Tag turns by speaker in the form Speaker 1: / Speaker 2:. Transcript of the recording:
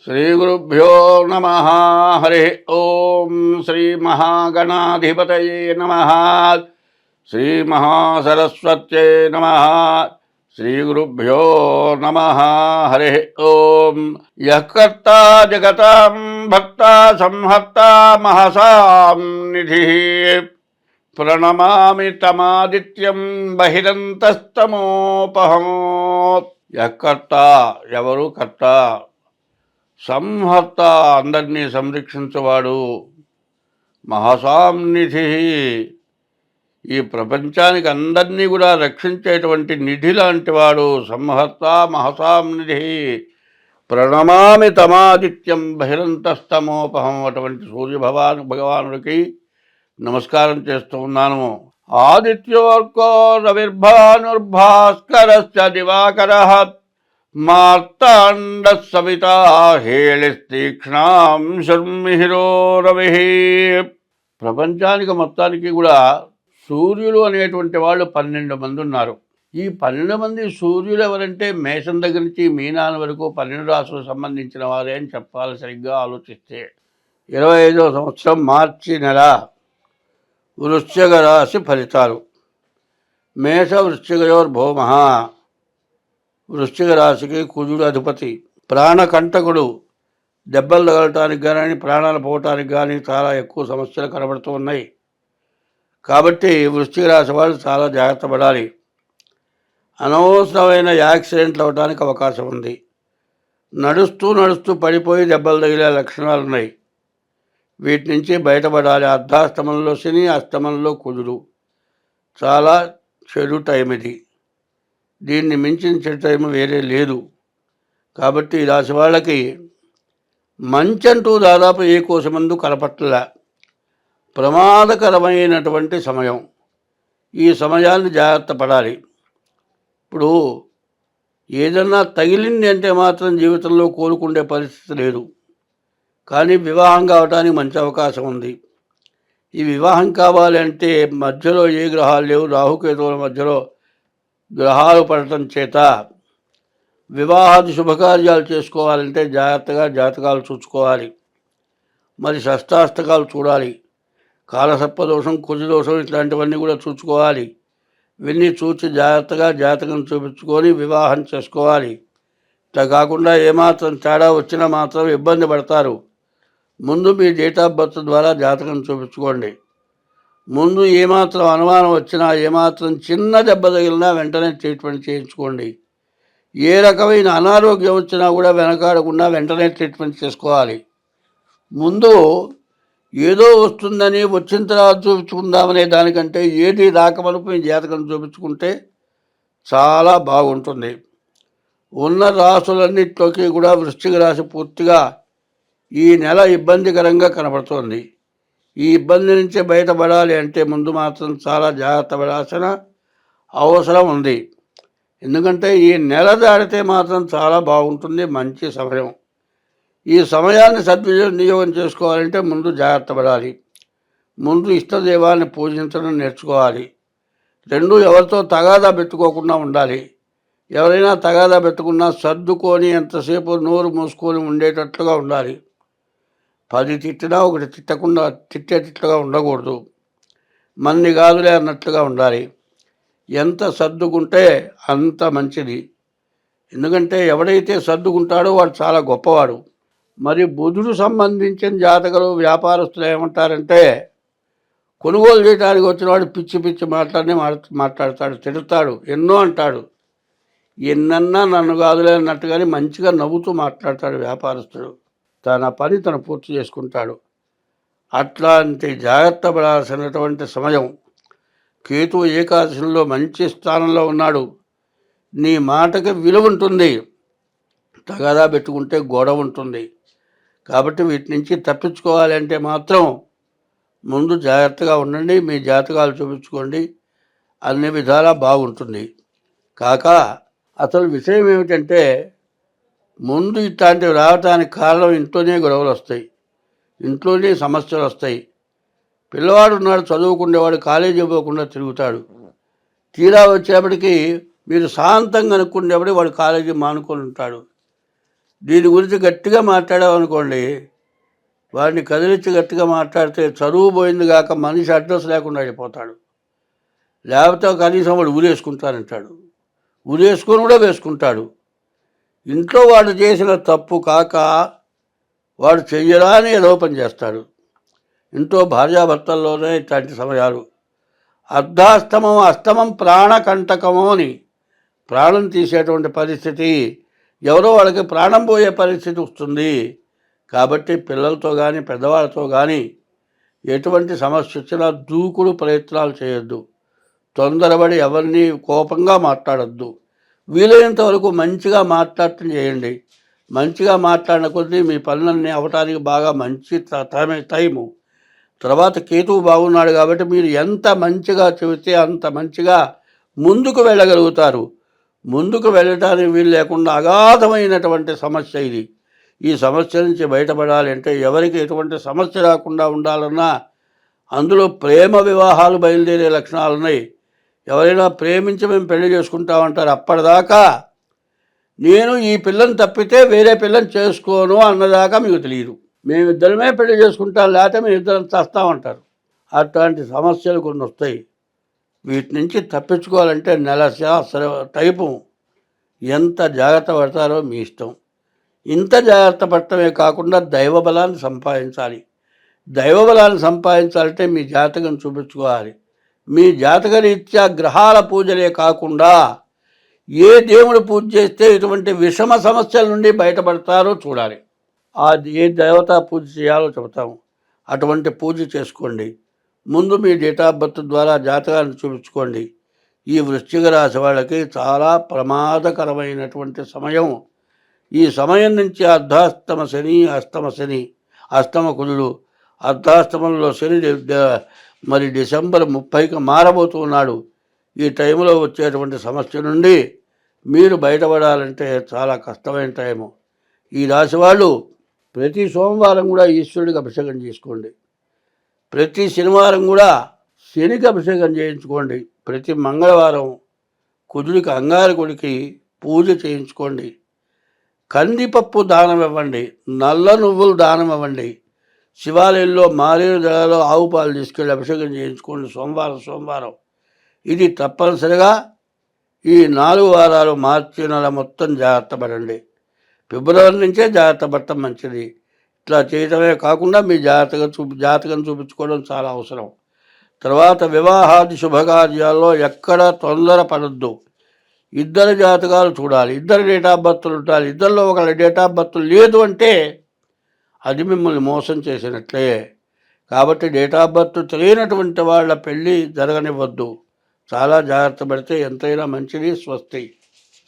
Speaker 1: శ్రీగురుభ్యో నమ. హరి ఓం. శ్రీ మహాగణాధిపతయే నమ. శ్రీ మహాసరస్వత్యై నమ. శ్రీగురుభ్యో నమ. హరి ఓం. యః కర్తా జగతాం భక్తా సంహర్తా మహసాం నిధిః ప్రణమామి తమాదిత్యం బహిరంతస్తమోపహం. యః కర్తా, ఎవరు కర్త, సంహర్త, అందరినీ సంరక్షించేవాడు, మహాసాంనిధి, ఈ ప్రపంచానికి అందరినీ కూడా రక్షించేటువంటి నిధి లాంటి వాడు. సంహర్త మహసాంనిధి. ప్రణమామి తమాదిత్యం బహిరంతస్తమోపహం. అటువంటి భగవానుడికి నమస్కారం చేస్తూ ఉన్నాను. ఆదిత్యోర్కో రవిర్భానుర్భాస్కరశ్చ దివాకరః మార్తాండ సవితా హేళిస్తీక్ష్ణాం శర్మిహిరో రవి. ప్రపంచానికి మొత్తానికి కూడా సూర్యులు అనేటువంటి వాళ్ళు 12 మంది ఉన్నారు. ఈ 12 మంది సూర్యులు ఎవరంటే మేషం దగ్గర నుంచి మీనాల వరకు 12 రాశులకు సంబంధించిన వారే అని చెప్పాలి. సరిగ్గా ఆలోచిస్తే 25వ సంవత్సరం మార్చి నెల వృశ్చిక రాశి ఫలితాలు. మేష వృశ్చికయోర్భౌమః. వృశ్చిక రాశికి కుజుడు అధిపతి. ప్రాణకంటకుడు. దెబ్బలు తగలటానికి కానీ ప్రాణాలు పోవటానికి కానీ చాలా ఎక్కువ సమస్యలు కనబడుతూ ఉన్నాయి. కాబట్టి వృశ్చిక రాశి వాళ్ళు చాలా జాగ్రత్త పడాలి. అనవసరమైన యాక్సిడెంట్లు అవ్వడానికి అవకాశం ఉంది. నడుస్తూ నడుస్తూ పడిపోయి దెబ్బలు తగిలే లక్షణాలు ఉన్నాయి. వీటి నుంచి బయటపడాలి. అర్ధాష్టమంలో శని, అష్టమంలో కుజుడు. చాలా చెడు టైం ఇది. దీన్ని మించిన చెడు టైం వేరే లేదు. కాబట్టి ఈ రాశి వాళ్ళకి మంచంటూ దాదాపు ఏ కోసమందు కలపట్ల. ప్రమాదకరమైనటువంటి సమయం. ఈ సమయాన్ని జాగ్రత్త పడాలి. ఇప్పుడు ఏదన్నా తగిలింది అంటే మాత్రం జీవితంలో కోలుకుండే పరిస్థితి లేదు. కానీ వివాహం కావడానికి మంచి అవకాశం ఉంది. ఈ వివాహం కావాలి అంటే మధ్యలో ఏ గ్రహాలు లేవు. రాహుకేతువుల మధ్యలో గ్రహాలు పడటం చేత వివాహాది శుభకార్యాలు చేసుకోవాలంటే జాగ్రత్తగా జాతకాలు చూసుకోవాలి. మరి షష్టాష్టకాలు చూడాలి. కాలసర్పదోషం, కుజదోషం ఇట్లాంటివన్నీ కూడా చూసుకోవాలి. ఇవన్నీ చూసి జాగ్రత్తగా జాతకం చూపించుకొని వివాహం చేసుకోవాలి. ఇట్లా కాకుండా ఏమాత్రం తేడా వచ్చినా మాత్రం ఇబ్బంది పడతారు. ముందు మీ డేట్ ఆఫ్ బర్త్ ద్వారా జాతకం చూపించుకోండి. ముందు ఏమాత్రం అనుమానం వచ్చినా, ఏమాత్రం చిన్న దెబ్బ తగిలినా వెంటనే ట్రీట్మెంట్ చేయించుకోండి. ఏ రకమైన అనారోగ్యం వచ్చినా కూడా వెనకాడకుండా వెంటనే ట్రీట్మెంట్ చేసుకోవాలి. ముందు ఏదో వస్తుందని వచ్చిన తర్వాత చూపించుకుందామనే దానికంటే ఏది రాకమనుపు మీ జాతకం చూపించుకుంటే చాలా బాగుంటుంది. ఉన్న రాసులన్నింటిలోకి కూడా వృశ్చిక రాశి పూర్తిగా ఈ నెల ఇబ్బందికరంగా కనబడుతోంది. ఈ ఇబ్బంది నుంచి బయటపడాలి అంటే ముందు మాత్రం చాలా జాగ్రత్త పడాల్సిన అవసరం ఉంది. ఎందుకంటే ఈ నెల దాటితే మాత్రం చాలా బాగుంటుంది. మంచి సమయం. ఈ సమయాన్ని సద్వినియోగం చేసుకోవాలంటే ముందు జాగ్రత్త పడాలి. ముందు ఇష్టదైవాన్ని పూజించడం నేర్చుకోవాలి. రెండు, ఎవరితో తగాదా పెట్టుకోకుండా ఉండాలి. ఎవరైనా తగాదా పెట్టుకున్నా సర్దుకొని ఎంతసేపు నోరు మూసుకొని ఉండేటట్లుగా ఉండాలి. 10 తిట్టినా ఒకటి తిట్టకుండా తిట్టేటట్లుగా ఉండకూడదు. మన్ని కాదులే అన్నట్లుగా ఉండాలి. ఎంత సర్దుకుంటే అంత మంచిది. ఎందుకంటే ఎవడైతే సర్దుకుంటాడో వాడు చాలా గొప్పవాడు. మరి బుధుడు సంబంధించిన జాతకులు, వ్యాపారస్తులు ఏమంటారంటే కొనుగోలు చేయడానికి వచ్చిన వాడు పిచ్చి పిచ్చి మాట్లాడతాడు, తిడతాడు, ఎన్నో అంటాడు. ఎన్నన్నా నన్ను కాదులే అన్నట్టుగానే మంచిగా నవ్వుతూ మాట్లాడతాడు వ్యాపారస్తుడు. తన పని తను పూర్తి చేసుకుంటాడు. అట్లాంటి జాగ్రత్త పడాల్సినటువంటి సమయం. కేతువు ఏకాదశంలో మంచి స్థానంలో ఉన్నాడు. నీ మాటకి విలువ ఉంటుంది. తగాదా పెట్టుకుంటే గొడవ ఉంటుంది. కాబట్టి వీటి నుంచి తప్పించుకోవాలి అంటే మాత్రం ముందు జాగ్రత్తగా ఉండండి. మీ జాతకాలు చూపించుకోండి. అన్ని విధాలా బాగుంటుంది. కాక అసలు విషయం ఏమిటంటే ముందు ఇట్లాంటివి రావటానికి కారణం ఇంట్లోనే గొడవలు వస్తాయి, ఇంట్లోనే సమస్యలు వస్తాయి. పిల్లవాడు ఉన్నాడు, చదువుకునేవాడు, కాలేజీ పోకుండా తిరుగుతాడు. తీరా వచ్చేప్పటికీ మీరు శాంతంగా అనుకునేప్పటికీ వాడు కాలేజీ మానుకొని ఉంటాడు. దీని గురించి గట్టిగా మాట్లాడామనుకోండి, వాడిని కదిలించి గట్టిగా మాట్లాడితే చదువు పోయింది కాక మనిషి అడ్రస్ లేకుండా అయిపోతాడు. లేకపోతే కనీసం వాడు ఊరేసుకుంటానంటాడు. ఊరేసుకొని కూడా వేసుకుంటాడు. ఇంట్లో వాడు చేసిన తప్పు కాక వాడు చెయ్యరా అని ఏదో పని చేస్తాడు. ఇంట్లో భార్యాభర్తల్లోనే ఇట్లాంటి సమయాలు. అర్ధాస్తమం అస్తమం ప్రాణకంటకము అని ప్రాణం తీసేటువంటి పరిస్థితి, ఎవరో వాళ్ళకి ప్రాణం పోయే పరిస్థితి వస్తుంది. కాబట్టి పిల్లలతో కానీ పెద్దవాళ్ళతో కానీ ఎటువంటి సమస్య వచ్చినా దూకుడు ప్రయత్నాలు చేయొద్దు. తొందరపడి ఎవరిని కోపంగా మాట్లాడద్దు. వీలైనంత వరకు మంచిగా మాట్లాడటం చేయండి. మంచిగా మాట్లాడిన కొద్దీ మీ పనులన్నీ అవటానికి బాగా మంచి టైము. తర్వాత కేతువు బాగున్నాడు కాబట్టి మీరు ఎంత మంచిగా చెబితే అంత మంచిగా ముందుకు వెళ్ళగలుగుతారు. ముందుకు వెళ్ళటానికి వీలు లేకుండా అగాధమైనటువంటి సమస్య ఇది. ఈ సమస్య నుంచి బయటపడాలి అంటే ఎవరికి ఎటువంటి సమస్య రాకుండా ఉండాలన్నా అందులో ప్రేమ వివాహాలు బయలుదేరే లక్షణాలు ఉన్నాయి. ఎవరైనా ప్రేమించి మేము పెళ్లి చేసుకుంటామంటారు. అప్పటిదాకా నేను ఈ పిల్లని తప్పితే వేరే పిల్లని చేసుకోను అన్నదాకా మీకు తెలియదు. మేమిద్దరమే పెళ్లి చేసుకుంటాం, లేకపోతే మేము ఇద్దరం చేస్తామంటారు. అట్లాంటి సమస్యలు కొన్ని వస్తాయి. వీటి నుంచి తప్పించుకోవాలంటే నెల టైపు ఎంత జాగ్రత్త పడతారో మీ ఇష్టం. ఇంత జాగ్రత్త పడటమే కాకుండా దైవబలాన్ని సంపాదించాలి. దైవబలాన్ని సంపాదించాలంటే మీ జాతకం చూపించుకోవాలి. మీ జాతక రీత్యా గ్రహాల పూజలే కాకుండా ఏ దేవుడు పూజ చేస్తే ఇటువంటి విషమ సమస్యల నుండి బయటపడతారో చూడాలి. ఏ దేవతా పూజ చేయాలో చెబుతాము. అటువంటి పూజ చేసుకోండి. ముందు మీ డేట్ ఆఫ్ బర్త్ ద్వారా జాతకాన్ని చూపించుకోండి. ఈ వృశ్చిక రాశి వాళ్ళకి చాలా ప్రమాదకరమైనటువంటి సమయం. ఈ సమయం నుంచి అర్ధాస్తమ శని, అష్టమ కుజుడు, అర్ధాస్తమంలో శని మరి డిసెంబర్ 30కి మారబోతున్నాడు. ఈ టైంలో వచ్చేటువంటి సమస్య నుండి మీరు బయటపడాలంటే చాలా కష్టమైన టైము. ఈ రాశి వాళ్ళు ప్రతి సోమవారం కూడా ఈశ్వరుడికి అభిషేకం చేసుకోండి. ప్రతి శనివారం కూడా శనికి అభిషేకం చేయించుకోండి. ప్రతి మంగళవారం కుజుడికి అంగారకుడికి పూజ చేయించుకోండి. కందిపప్పు దానం ఇవ్వండి. నల్ల నువ్వులు దానం ఇవ్వండి. శివాలయంలో మారేడు దళాలో ఆవు పాలు తీసుకెళ్ళి అభిషేకం చేయించుకోండి సోమవారం. ఇది తప్పనిసరిగా ఈ 4 వారాలు మార్చి నెల మొత్తం జాగ్రత్త పడండి. ఫిబ్రవరి నుంచే జాగ్రత్త పడటం మంచిది. ఇట్లా చేయడమే కాకుండా మీ జాతకం చూపించుకోవడం చాలా అవసరం. తర్వాత వివాహాది శుభకార్యాల్లో ఎక్కడ తొందర పడద్దు. ఇద్దరు జాతకాలు చూడాలి. ఇద్దరు డేట్ ఆఫ్ బర్త్లు ఉండాలి. ఇద్దరిలో ఒకళ్ళ డేట్ ఆఫ్ బర్త్ లేదు అంటే అది మిమ్మల్ని మోసం చేసినట్లే. కాబట్టి డేట్ ఆఫ్ బర్త్ తెలియనటువంటి వాళ్ళ పెళ్ళి జరగనివ్వద్దు. చాలా జాగ్రత్త పడితే ఎంతైనా మంచిది. స్వస్తి.